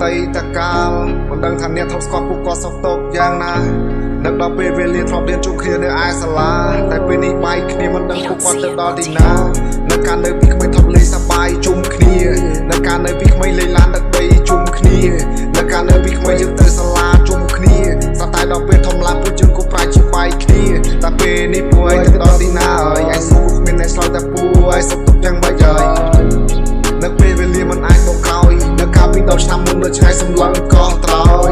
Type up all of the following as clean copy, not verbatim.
តីតកាលមិនដឹងថាអ្នកធំស្គាល់ពួកគាត់សុខទុក្ខយ៉ាងណានឹកដល់ពេលវេលាធ្លាប់រៀនជួបគ្នានៅឯសាលាតែពេលនេះបែកគ្នាមិនដឹងពួកគាត់ទៅដល់ទីណានៅកាលនៅពីក្មេងធំលេងសប្បាយជុំគ្នានៅកាលនៅពីក្មេងលេងឡានដឹកដីជុំគ្នានៅកាលនៅពីក្មេងយើងទៅសាលាជុំគ្នាសតែដល់ពេលធំឡើងពួកយើងក៏ប្រែជាបែកគ្នាតែពេលនេះពួកឯងទៅដល់ទីណាហើយឯងសួរគ្មានអ្នកឆ្លើយតែពួកឯងសុខទុក្ខយ៉ាងម៉េចហើយនៅពេលវេលាមិនអាចមកក្រោយនៅកាលពី10ឆ្នាំមុននៅឆ្ងាយសម្លឹងកោះត្រោយ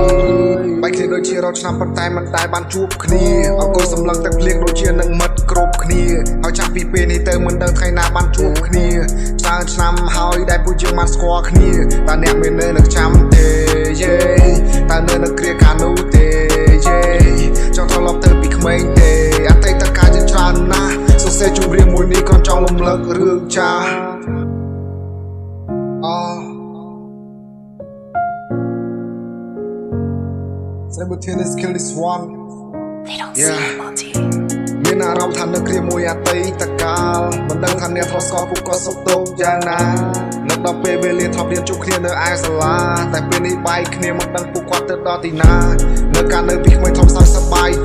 បែកគ្នាដូចជារត់ឆ្នាំប៉ុន្តែមិនដែលបានជួបគ្នាអង្គុយសម្លឹងទឹកភ្លៀងដូចជានឹងមិត្តគ្រប់គ្នាហើយចាប់ពីពេលនេះទៅមិនដឹងថ្ងៃណាបានជួបគ្នាច្រើនឆ្នាំហើយដែលពួកយើងបានស្គាល់គ្នាតើអ្នកមាននៅចាំទេយេតើនៅគ្រាកាលនោះទេយេចង់ត្រឡប់ទៅពីក្មេងទេអតីតកាលជាច្រើនណាស់សរសេរជម្រាបមួយនេះក៏ចង់រំលឹករឿងចាស់Simultaneous kill this one. They don't see it, Monty. មានអារម្មណ៍ថានៅគ្រាមួយអតីតកាលមិនដឹងថាអ្នកធ្លាប់ស្គាល់ពួកគាត់សុខទុក្ខយ៉ាងណានៅដល់ពេលវេលាធ្លាប់រៀនជួបគ្នានៅឯសាលាតែពេលនេះបែកគ្នាមិនដឹងពួកគាត់ទៅដល់ទីណានៅកាលនៅពីក្មេងធំសោកសប្បាយជ